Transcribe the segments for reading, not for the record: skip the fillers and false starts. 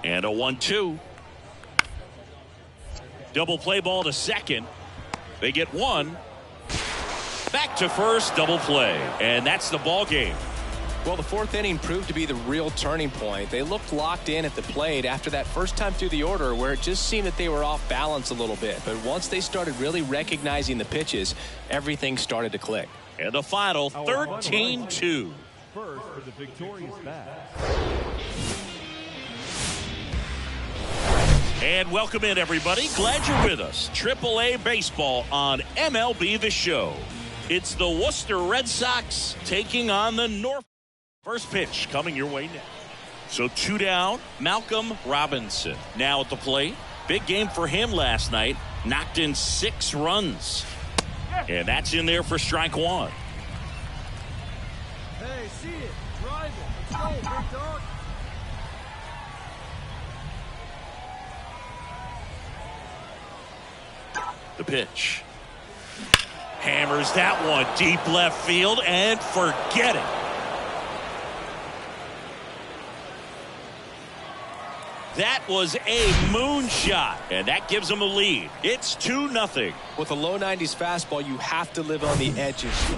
And a 1-2. Double play ball to second. They get one. Back to first, double play. And that's the ball game. Well, the fourth inning proved to be the real turning point. They looked locked in at the plate after that first time through the order where it just seemed that they were off balance a little bit. But once they started really recognizing the pitches, everything started to click. And the final 13-2. First for the victorious bat. And welcome in, everybody. Glad you're with us. AAA baseball on MLB The Show. It's the Worcester Red Sox taking on the North. First pitch coming your way now. So 2 down, Malcolm Robinson now at the plate. Big game for him last night. Knocked in 6 runs. And that's in there for strike 1. Hey, see it. Drive it. Let's go, big dog. The pitch. Hammers that one deep left field and forget it. That was a moonshot, and that gives them a lead. It's 2-0. With a low 90s fastball, you have to live on the edges.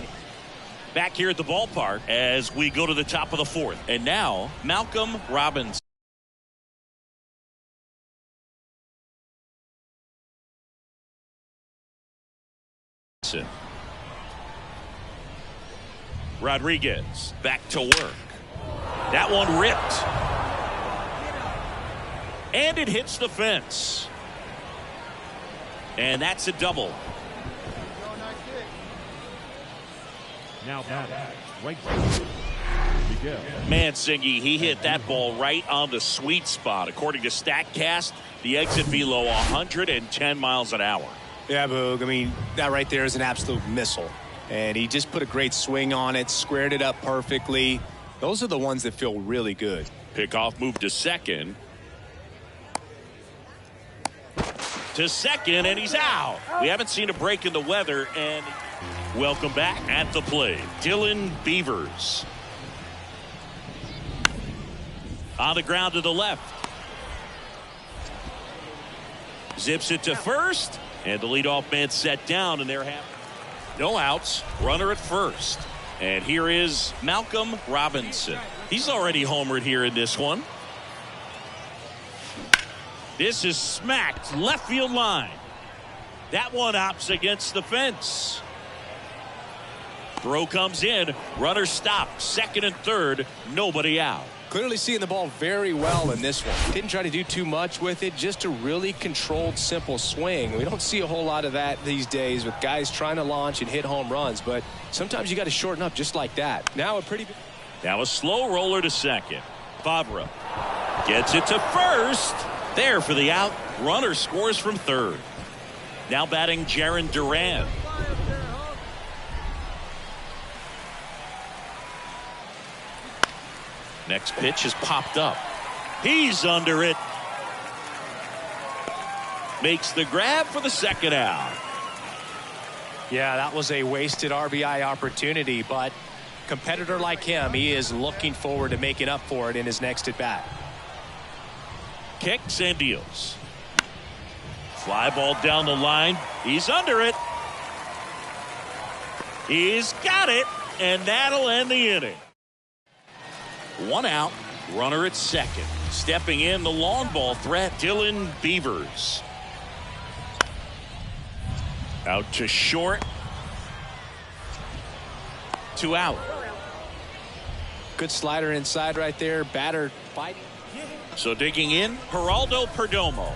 Back here at the ballpark as we go to the top of the 4th. And now, Malcolm Robinson. Rodriguez back to work. That one ripped. And it hits the fence. And that's a double. Now batting, right field, Miguel. Mancini, he hit that ball right on the sweet spot. According to StatCast, the exit velo 110 miles an hour. Yeah, Boog. I mean, that right there is an absolute missile. And he just put a great swing on it, squared it up perfectly. Those are the ones that feel really good. Pickoff move to second. To second, and he's out. We haven't seen a break in the weather, and welcome back at the plate, Dylan Beavers. On the ground to the left. Zips it to first, and the leadoff man set down, and they're happy. No outs, runner at first. And here is Malcolm Robinson. He's already homered here in this one. This is smacked left field line. That one opts against the fence. Throw comes in. Runner stopped. Second and third. Nobody out. Clearly seeing the ball very well in this one. Didn't try to do too much with it. Just a really controlled, simple swing. We don't see a whole lot of that these days with guys trying to launch and hit home runs. But sometimes you got to shorten up just like that. Now a slow roller to second. Favre gets it to first. There for the out. Runner scores from third. Now batting Jarren Duran. Next pitch is popped up. He's under it. Makes the grab for the second out. Yeah, that was a wasted RBI opportunity, but competitor like him, he is looking forward to making up for it in his next at bat. Kicks and deals. Fly ball down the line. He's under it. He's got it, and that'll end the inning. 1 out, runner at second. Stepping in the long ball threat, Dylan Beavers. Out to short. 2 out. Good slider inside right there. Batter fighting. So digging in, Geraldo Perdomo.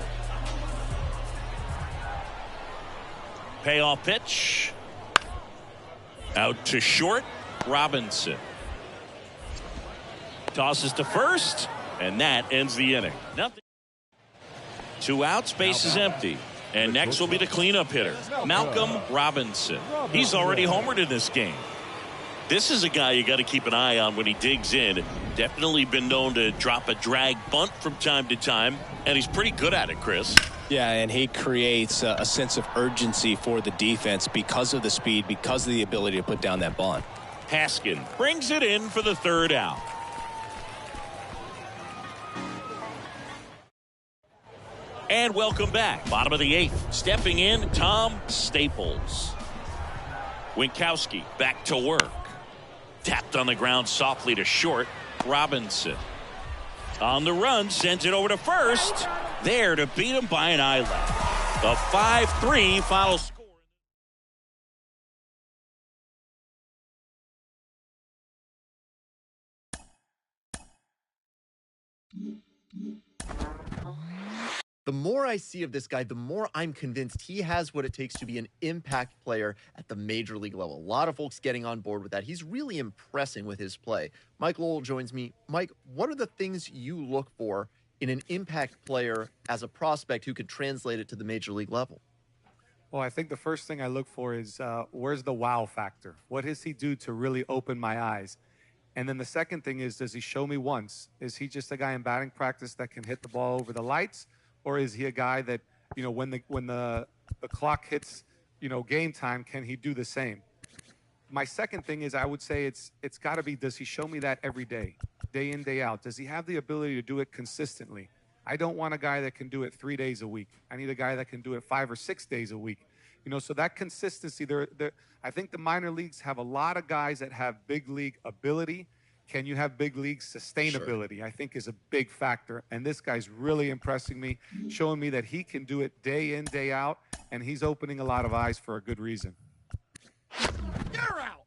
Payoff pitch. Out to short, Robinson. Tosses to first, and that ends the inning. Nothing. 2 outs, base is empty. And next will be the cleanup hitter, Malcolm Robinson. He's already homered in this game. This is a guy you got to keep an eye on when he digs in. Definitely been known to drop a drag bunt from time to time, and he's pretty good at it, Chris. Yeah, and he creates a sense of urgency for the defense because of the speed, because of the ability to put down that bunt. Haskin brings it in for the 3rd out. And welcome back. Bottom of the 8th. Stepping in, Tom Staples. Winkowski back to work. Tapped on the ground softly to short. Robinson. On the run, sends it over to first. There to beat him by an eye left. The 5-3 final score. The more I see of this guy, the more I'm convinced he has what it takes to be an impact player at the major league level. A lot of folks getting on board with that. He's really impressing with his play. Mike Lowell joins me. Mike, what are the things you look for in an impact player as a prospect who could translate it to the major league level? Well, I think the first thing I look for is where's the wow factor? What does he do to really open my eyes? And then the second thing is, does he show me once? Is he just a guy in batting practice that can hit the ball over the lights? Or is he a guy that, you know, when the clock hits, you know, game time, can he do the same? My second thing is, I would say it's got to be, does he show me that every day in, day out? Does he have the ability to do it consistently? I don't want a guy that can do it 3 days a week. I need a guy that can do it 5 or 6 days a week. You know, so that consistency, I think the minor leagues have a lot of guys that have big league ability. Can you have big league sustainability? Sure. I think is a big factor. And this guy's really impressing me, showing me that he can do it day in, day out, and he's opening a lot of eyes for a good reason. You're out.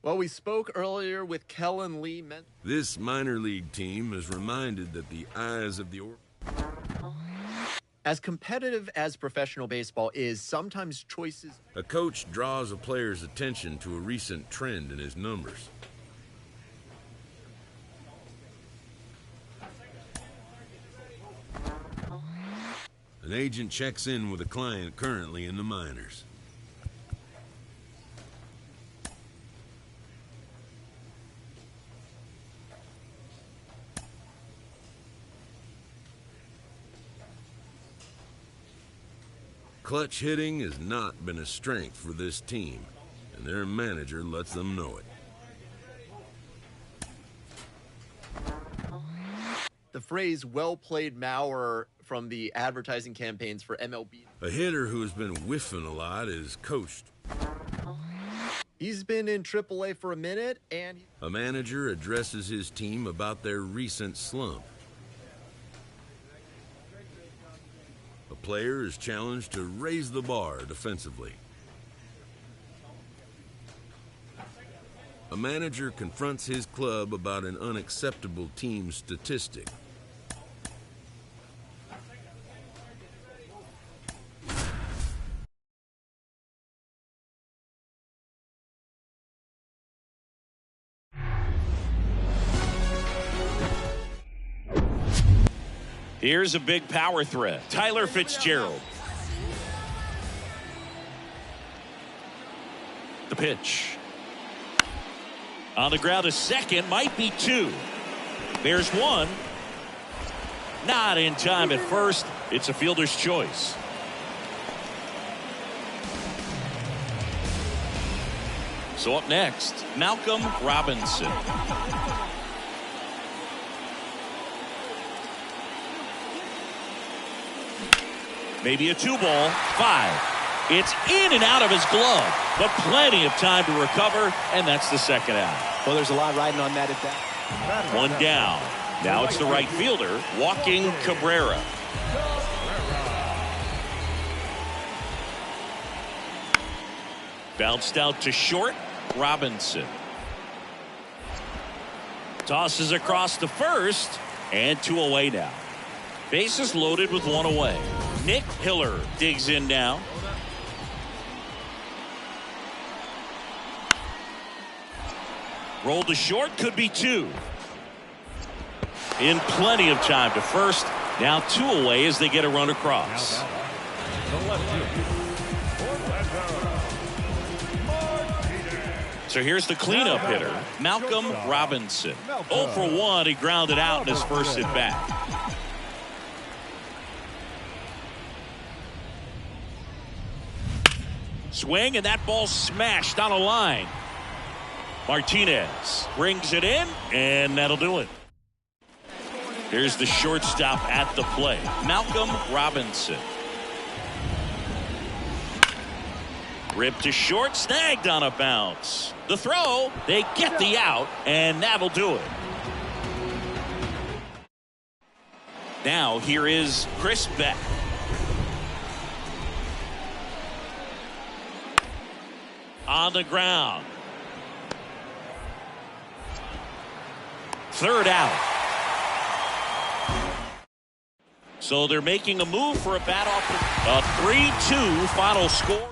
Well, we spoke earlier with Kellen Lee. This minor league team is reminded that the eyes of the As competitive as professional baseball is, sometimes choices... A coach draws a player's attention to a recent trend in his numbers. An agent checks in with a client currently in the minors. Clutch hitting has not been a strength for this team, and their manager lets them know it. The phrase "well played, Mauer" from the advertising campaigns for MLB. A hitter who has been whiffing a lot is coached. He's been in AAA for a minute, and... A manager addresses his team about their recent slump. A player is challenged to raise the bar defensively. A manager confronts his club about an unacceptable team statistic. Here's a big power threat. Tyler Fitzgerald. The pitch. On the ground to second, might be two. There's one. Not in time at first. It's a fielder's choice. So up next, Malcolm Robinson. Maybe a 2-ball, 5. It's in and out of his glove, but plenty of time to recover, and that's the second out. Well, there's a lot riding on that at that. One down. Now it's the right fielder, Joaquin Cabrera. Bounced out to short, Robinson. Tosses across to first, and 2 away now. Bases loaded with 1 away. Nick Hiller digs in now. Rolled to short, could be 2. In plenty of time to first. Now 2 away as they get a run across. So here's the cleanup hitter, Malcolm Robinson. 0 for 1, he grounded out in his first at bat. Swing, and that ball smashed on a line. Martinez brings it in, and that'll do it. Here's the shortstop at the plate, Malcolm Robinson. Ripped to short, snagged on a bounce. The throw, they get the out, and that'll do it. Now here is Chris Beck. On the ground. Third out. So they're making a move for a bat off. A 3-2 final score.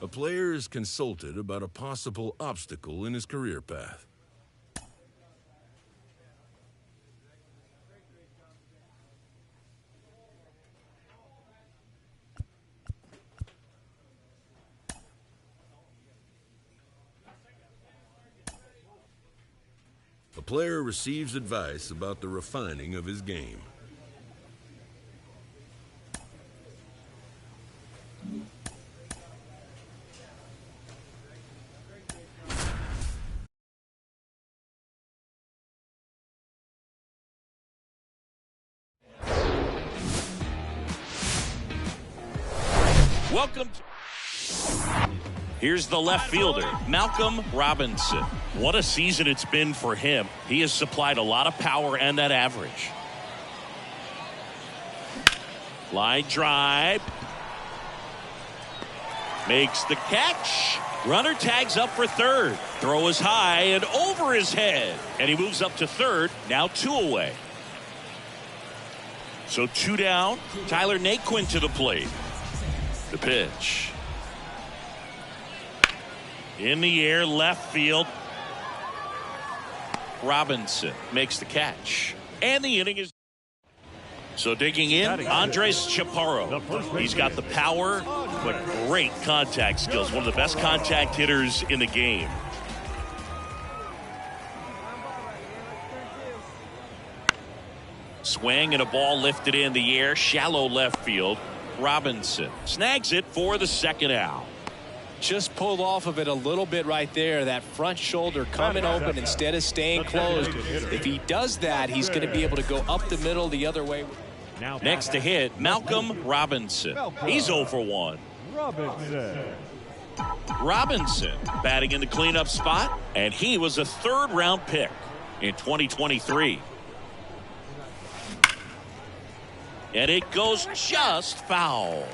A player is consulted about a possible obstacle in his career path. A player receives advice about the refining of his game. Welcome. Here's the left fielder, Malcolm Robinson. What a season it's been for him. He has supplied a lot of power and that average. Line drive. Makes the catch. Runner tags up for third. Throw is high and over his head. And he moves up to third. Now 2 away. So 2 down. Tyler Naquin to the plate. The pitch. In the air, left field. Robinson makes the catch. And the inning is. So digging in, Andres Chaparro. He's got the power, but great contact skills. One of the best contact hitters in the game. Swing and a ball lifted in the air, shallow left field. Robinson snags it for the second out. Just pulled off of it a little bit right there. That front shoulder coming open instead of staying closed. If he does that, he's going to be able to go up the middle the other way. Next to hit, Malcolm Robinson. He's 0 for 1. Robinson batting in the cleanup spot, and he was a third-round pick in 2023. And it goes just foul.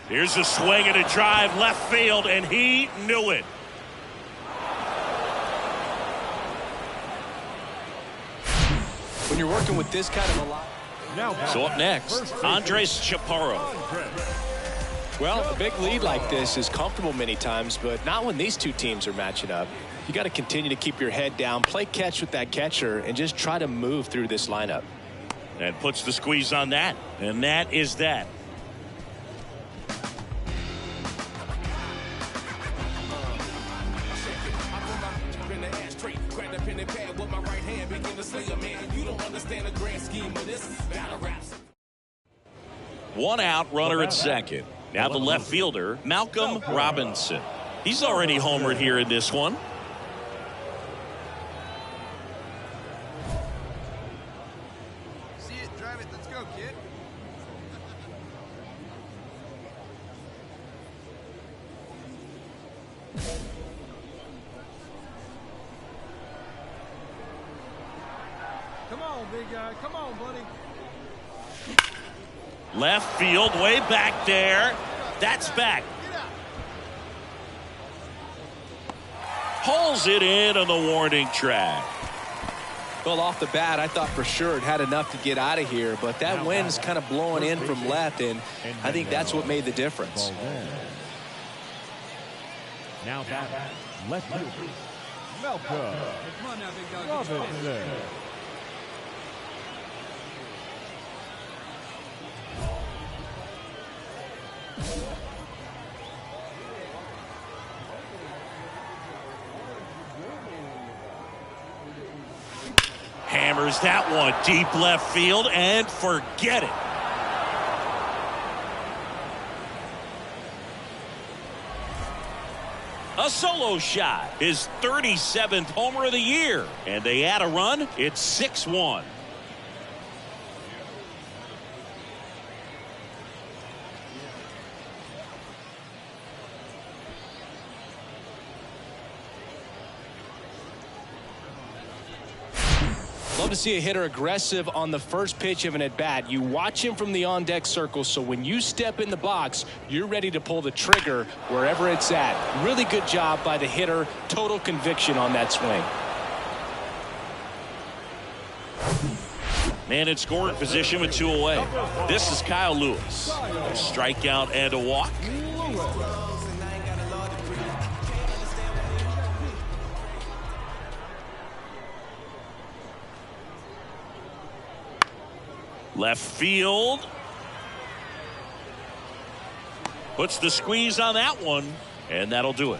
Here's a swing and a drive left field, and he knew it. When you're working with this kind of a lot. So up next, Andres Chaparro. Well, a big lead like this is comfortable many times, but not when these two teams are matching up. You got to continue to keep your head down, play catch with that catcher, and just try to move through this lineup. And puts the squeeze on that, and that is that. One out, runner at second. Now the left fielder, Malcolm Robinson. He's already homered here in this one. See it, drive it, let's go, kid. Come on, big guy. Come on, buddy. Left field, way back there. That's back. Pulls it in on the warning track. Well, off the bat, I thought for sure it had enough to get out of here, but that wind's kind of blowing in from left, and I think that's what made the difference. Now back, left fielder, Malcolm Robinson. Hammers that one deep left field and forget it. A solo shot, his 37th homer of the year, and they add a run. It's 6-1. Love to see a hitter aggressive on the first pitch of an at-bat. You watch him from the on-deck circle, so when you step in the box, you're ready to pull the trigger wherever it's at. Really good job by the hitter. Total conviction on that swing. Man in scoring position with 2 away. This is Kyle Lewis. A strikeout and a walk. Left field. Puts the squeeze on that one, and that'll do it.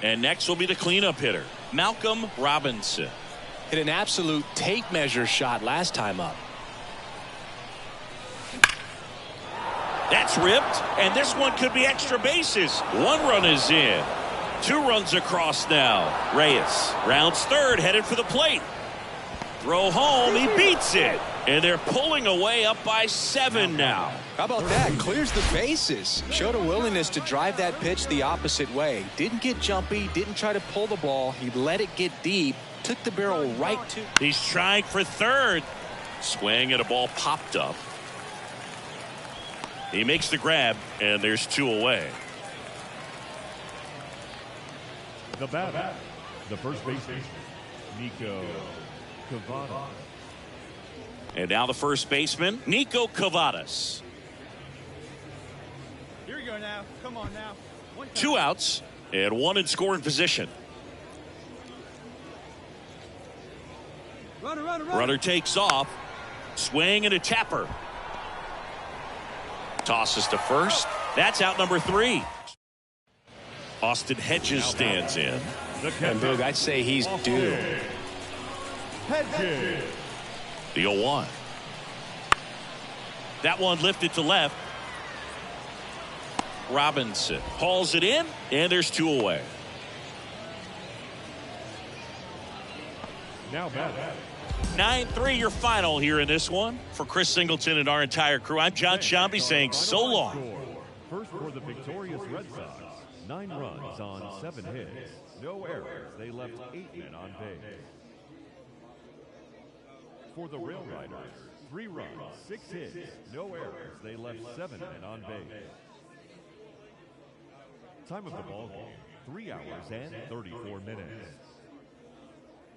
And next will be the cleanup hitter, Malcolm Robinson. Hit an absolute tape measure shot last time up. That's ripped, and this one could be extra bases. 1 run is in. 2 runs across now. Reyes rounds third, headed for the plate. Throw home, he beats it. And they're pulling away up by 7 now. How about that? Clears the bases. Showed a willingness to drive that pitch the opposite way. Didn't get jumpy, didn't try to pull the ball. He let it get deep, took the barrel right to. He's trying for third. Swing and a ball popped up. He makes the grab, and there's 2 away. The batter, the first baseman, Nico Cavadas. And now the first baseman, Nico Cavadas. Here we go now. Come on now. 2 outs and 1 in scoring position. Runner takes off. Swing and a tapper. Tosses to first. That's out number 3. Austin Hedges stands in. And Boog, I'd say he's due. Hedges. The 0-1. That one lifted to left. Robinson hauls it in, and there's 2 away. Now batter. 9-3 your final here in this one. For Chris Singleton and our entire crew, I'm John Sciambi saying so long. First for the victorious Red Sox, 9 runs on 7 hits, no errors. They left 8 men on base. For the Rail Riders, 3 runs, 6 hits, no errors. They left 7 men on base. Time of the ball game, 3 hours and 34 minutes.